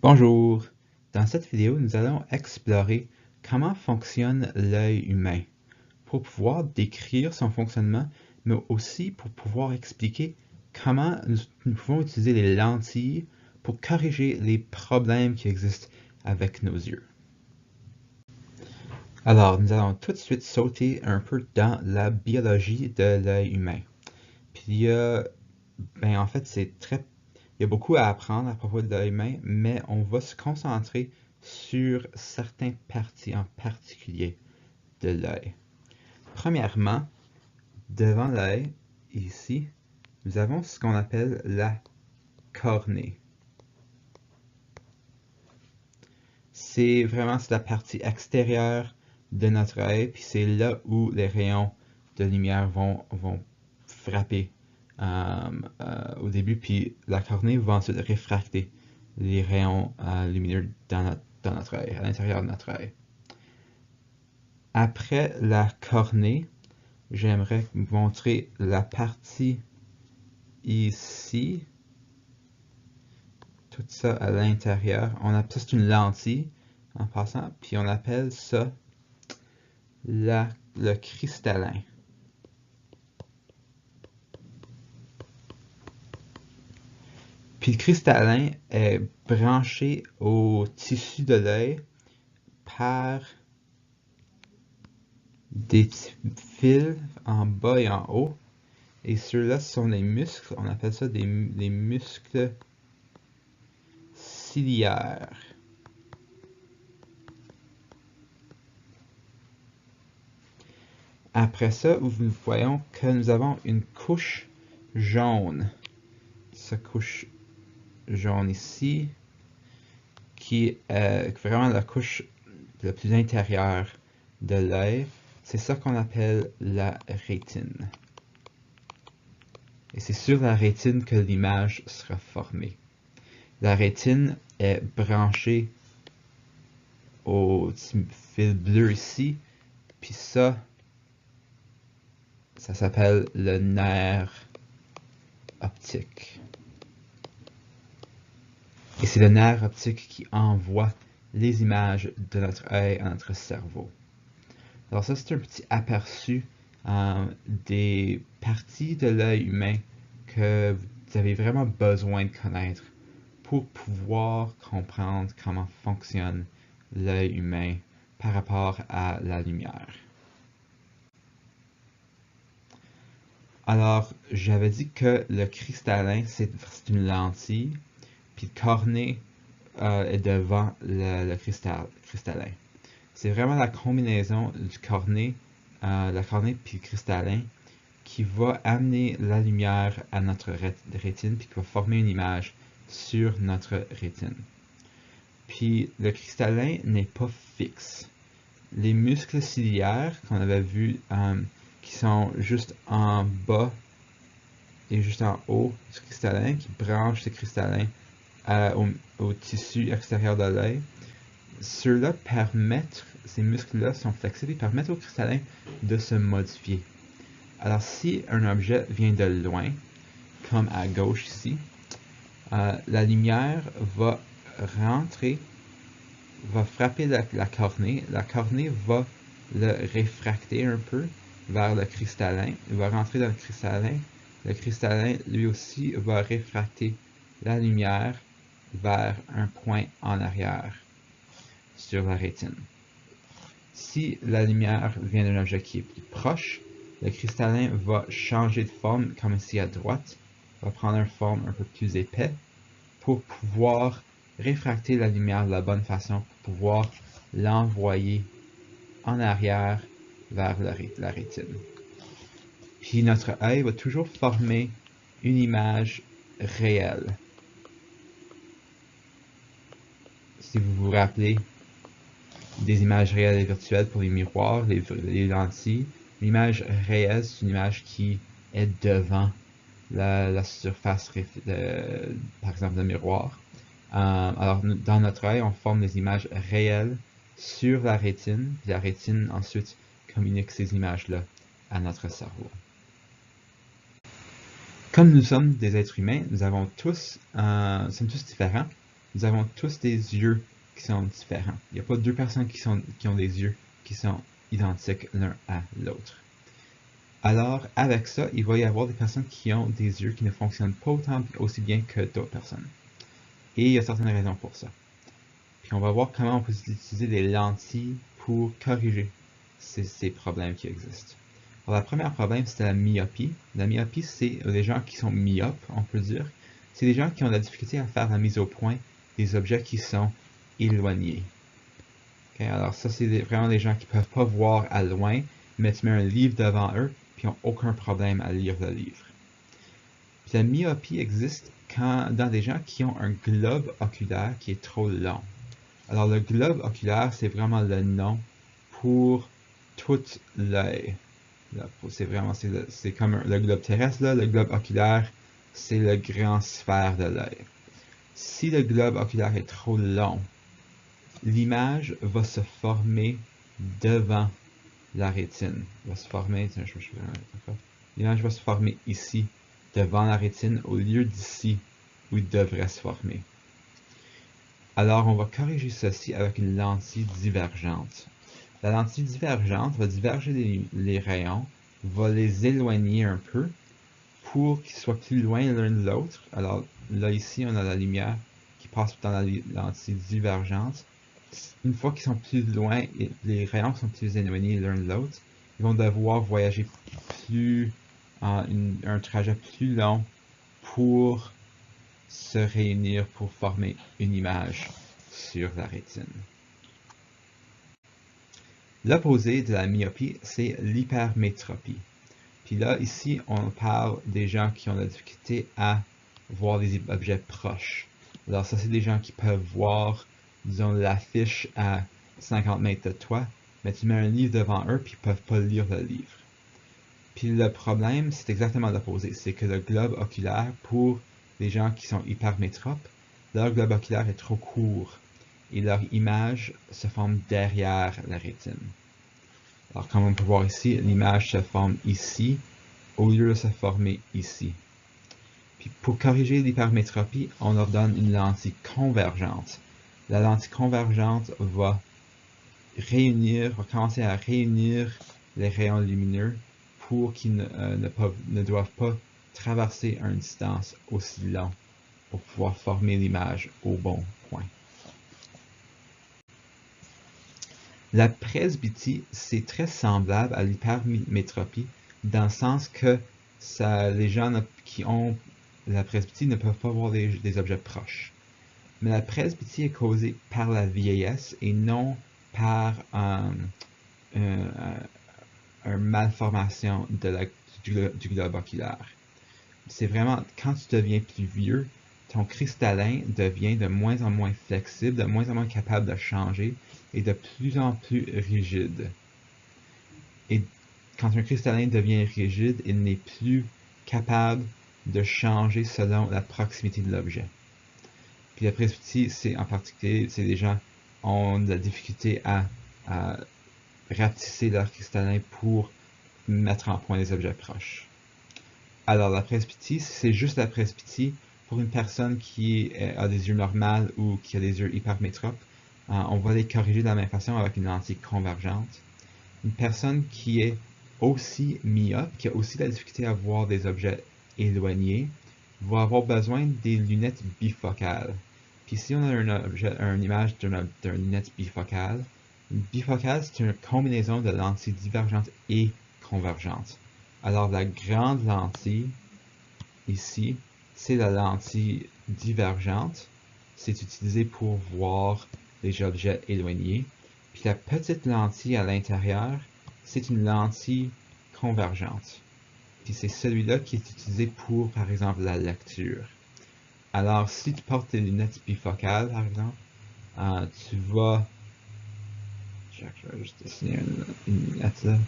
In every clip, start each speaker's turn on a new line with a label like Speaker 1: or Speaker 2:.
Speaker 1: Bonjour! Dans cette vidéo, nous allons explorer comment fonctionne l'œil humain pour pouvoir décrire son fonctionnement, mais aussi pour pouvoir expliquer comment nous pouvons utiliser les lentilles pour corriger les problèmes qui existent avec nos yeux. Alors, nous allons tout de suite sauter un peu dans la biologie de l'œil humain. Puis, en fait, il y a beaucoup à apprendre à propos de l'œil humain, mais on va se concentrer sur certaines parties en particulier de l'œil. Premièrement, devant l'œil, ici, nous avons ce qu'on appelle la cornée. C'est la partie extérieure de notre œil, puis c'est là où les rayons de lumière vont frapper au début, puis la cornée va ensuite réfracter les rayons lumineux dans notre œil, à l'intérieur de notre œil. Après la cornée, j'aimerais vous montrer la partie ici, tout ça à l'intérieur. Ça, c'est une lentille en passant, puis on appelle ça le cristallin. Puis le cristallin est branché au tissu de l'œil par des petits fils en bas et en haut. Et ceux-là sont les muscles, on appelle ça les muscles ciliaires. Après ça, nous voyons que nous avons une couche jaune. Cette couche jaune ici, qui est vraiment la couche la plus intérieure de l'œil. C'est ça qu'on appelle la rétine. Et c'est sur la rétine que l'image sera formée. La rétine est branchée au fil bleu ici, puis ça s'appelle le nerf optique. Et c'est le nerf optique qui envoie les images de notre œil à notre cerveau. Alors ça, c'est un petit aperçu des parties de l'œil humain que vous avez vraiment besoin de connaître pour pouvoir comprendre comment fonctionne l'œil humain par rapport à la lumière. Alors, j'avais dit que le cristallin, c'est une lentille, puis le cornée est devant le cristallin. C'est vraiment la combinaison du cornée, la cornée puis le cristallin qui va amener la lumière à notre rétine puis qui va former une image sur notre rétine. Puis le cristallin n'est pas fixe. Les muscles ciliaires qu'on avait vus qui sont juste en bas et juste en haut du cristallin, qui branchent ce cristallin au tissu extérieur de l'œil, ceux-là permettent, ces muscles-là sont flexibles et permettent au cristallin de se modifier. Alors si un objet vient de loin, comme à gauche ici, la lumière va rentrer, va frapper la cornée va le réfracter un peu vers le cristallin, il va rentrer dans le cristallin lui aussi va réfracter la lumière vers un point en arrière sur la rétine. Si la lumière vient d'un objet qui est plus proche, le cristallin va changer de forme, comme ici à droite, va prendre une forme un peu plus épais pour pouvoir réfracter la lumière de la bonne façon, pour pouvoir l'envoyer en arrière vers la rétine. Puis notre œil va toujours former une image réelle. Si vous vous rappelez des images réelles et virtuelles pour les miroirs, les lentilles, l'image réelle, c'est une image qui est devant la surface, par exemple, d'un miroir. Alors, dans notre œil, on forme des images réelles sur la rétine, puis la rétine ensuite communique ces images-là à notre cerveau. Comme nous sommes des êtres humains, nous sommes tous différents. nous avons tous des yeux qui sont différents. Il n'y a pas deux personnes qui ont des yeux qui sont identiques l'un à l'autre. Alors, avec ça, il va y avoir des personnes qui ont des yeux qui ne fonctionnent pas aussi bien que d'autres personnes. Et il y a certaines raisons pour ça. Puis on va voir comment on peut utiliser des lentilles pour corriger ces problèmes qui existent. Alors, le premier problème, c'est la myopie. La myopie, c'est les gens qui sont myopes, on peut dire. C'est des gens qui ont de la difficulté à faire la mise au point des objets qui sont éloignés. Okay, alors ça, c'est vraiment des gens qui ne peuvent pas voir à loin, mais tu mets un livre devant eux, puis ils n'ont aucun problème à lire le livre. Puis la myopie existe dans des gens qui ont un globe oculaire qui est trop long. Alors le globe oculaire, c'est vraiment le nom pour tout l'œil. C'est comme le globe terrestre, là, le globe oculaire, c'est le grand sphère de l'œil. Si le globe oculaire est trop long, l'image va se former devant la rétine. L'image va se former ici, devant la rétine, au lieu d'ici, où il devrait se former. Alors, on va corriger ceci avec une lentille divergente. La lentille divergente va diverger les rayons, va les éloigner un peu pour qu'ils soient plus loin l'un de l'autre. Alors, là, ici, on a la lumière qui passe dans la lentille divergente. Une fois qu'ils sont plus loin et les rayons sont plus éloignés l'un de l'autre, ils vont devoir voyager un trajet plus long pour se réunir pour former une image sur la rétine. L'opposé de la myopie, c'est l'hypermétropie. Puis là, ici, on parle des gens qui ont la difficulté à voir des objets proches. Alors ça, c'est des gens qui peuvent voir, disons, l'affiche à 50 mètres de toi, mais tu mets un livre devant eux, puis ils peuvent pas lire le livre. Puis le problème, c'est exactement l'opposé. C'est que le globe oculaire, pour les gens qui sont hypermétropes, leur globe oculaire est trop court et leur image se forme derrière la rétine. Alors comme on peut voir ici, l'image se forme ici au lieu de se former ici. Puis pour corriger l'hypermétropie, on leur donne une lentille convergente. La lentille convergente va commencer à réunir les rayons lumineux pour qu'ils ne doivent pas traverser une distance aussi longue pour pouvoir former l'image au bon point. La presbytie, c'est très semblable à l'hypermétropie dans le sens que les gens qui ont la presbytie ne peuvent pas voir des objets proches. Mais la presbytie est causée par la vieillesse et non par une malformation du globe oculaire. C'est vraiment, quand tu deviens plus vieux, ton cristallin devient de moins en moins flexible, de moins en moins capable de changer et de plus en plus rigide. Et quand un cristallin devient rigide, il n'est plus capable de changer selon la proximité de l'objet. Puis la presbytie, c'est en particulier, c'est des gens qui ont de la difficulté à rapetisser leur cristallin pour mettre en point les objets proches. Alors la presbytie, c'est juste la presbytie pour une personne qui a des yeux normaux ou qui a des yeux hypermétropes. On va les corriger de la même façon avec une lentille convergente. Une personne qui est aussi myope, qui a aussi la difficulté à voir des objets éloignés, va avoir besoin des lunettes bifocales. Puis si on a une image d'une lunette bifocale, une bifocale, c'est une combinaison de lentilles divergentes et convergentes. Alors la grande lentille, ici, c'est la lentille divergente. C'est utilisé pour voir les objets éloignés. Puis la petite lentille à l'intérieur, c'est une lentille convergente. Puis c'est celui-là qui est utilisé pour, par exemple, la lecture. Alors, si tu portes tes lunettes bifocales, par exemple, tu vas... Je vais juste dessiner une lunette là.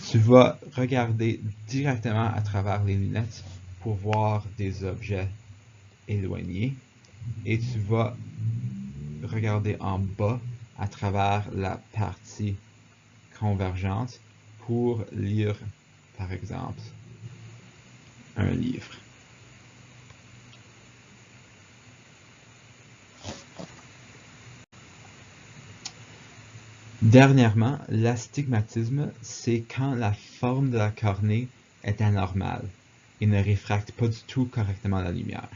Speaker 1: Tu vas regarder directement à travers les lunettes pour voir des objets éloignés. Et tu vas regarder en bas à travers la partie convergente pour lire, par exemple, un livre. Dernièrement, l'astigmatisme, c'est quand la forme de la cornée est anormale et ne réfracte pas du tout correctement la lumière.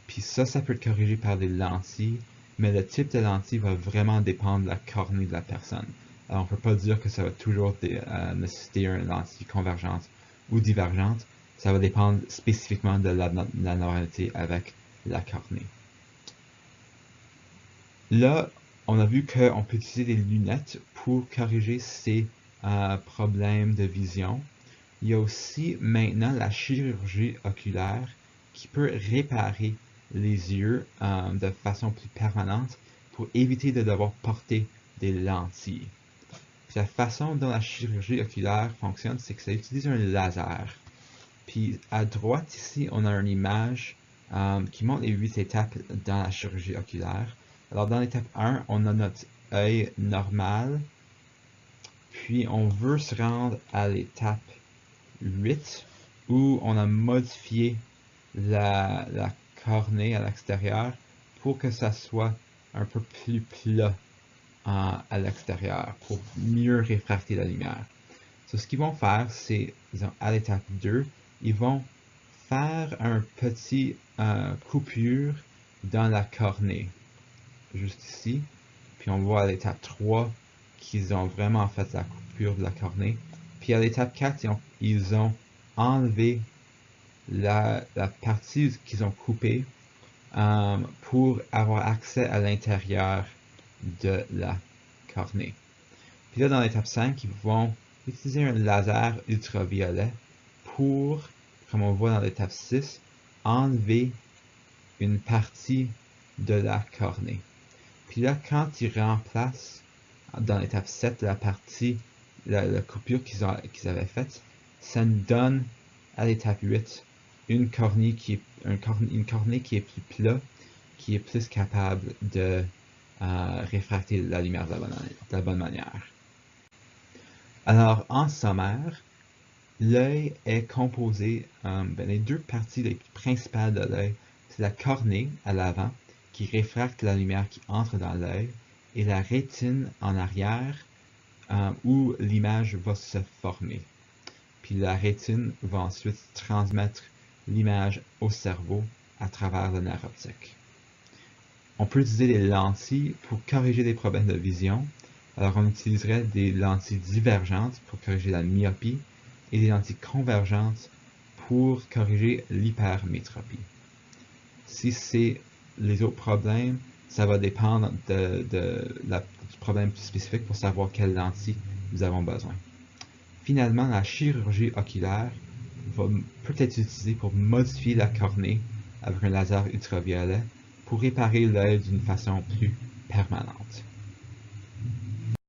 Speaker 1: Puis ça peut être corrigé par des lentilles, mais le type de lentille va vraiment dépendre de la cornée de la personne. Alors on ne peut pas dire que ça va toujours nécessiter une lentille convergente ou divergente. Ça va dépendre spécifiquement de la normalité avec la cornée. Là, on a vu qu'on peut utiliser des lunettes pour corriger ces problèmes de vision. Il y a aussi maintenant la chirurgie oculaire qui peut réparer les yeux de façon plus permanente pour éviter de devoir porter des lentilles. Puis la façon dont la chirurgie oculaire fonctionne, c'est que ça utilise un laser. Puis à droite ici, on a une image qui montre les 8 étapes dans la chirurgie oculaire. Alors dans l'étape 1, on a notre œil normal, puis on veut se rendre à l'étape 8 où on a modifié la cornée à l'extérieur pour que ça soit un peu plus plat à l'extérieur pour mieux réfracter la lumière. So, ce qu'ils vont faire, c'est, disons, à l'étape 2, ils vont faire un petit coupure dans la cornée, juste ici. Puis on voit à l'étape 3 qu'ils ont vraiment fait la coupure de la cornée. Puis à l'étape 4, ils ont enlevé la partie qu'ils ont coupée pour avoir accès à l'intérieur de la cornée. Puis là, dans l'étape 5, ils vont utiliser un laser ultraviolet pour, comme on voit dans l'étape 6, enlever une partie de la cornée. Puis là, quand ils remplacent dans l'étape 7 la partie, la coupure qu'ils avaient faite, ça nous donne à l'étape 8 une cornée qui est plus plate, qui est plus capable de réfracter la lumière de la bonne manière. Alors, en sommaire, l'œil est composé, les deux parties principales de l'œil, c'est la cornée à l'avant, qui réfracte la lumière qui entre dans l'œil, et la rétine en arrière, où l'image va se former. Puis la rétine va ensuite transmettre l'image au cerveau à travers le nerf optique. On peut utiliser des lentilles pour corriger des problèmes de vision. Alors on utiliserait des lentilles divergentes pour corriger la myopie et des lentilles convergentes pour corriger l'hypermétropie. Si c'est les autres problèmes, ça va dépendre du problème plus spécifique pour savoir quelle lentille nous avons besoin. Finalement, la chirurgie oculaire peut être utilisée pour modifier la cornée avec un laser ultraviolet pour réparer l'œil d'une façon plus permanente.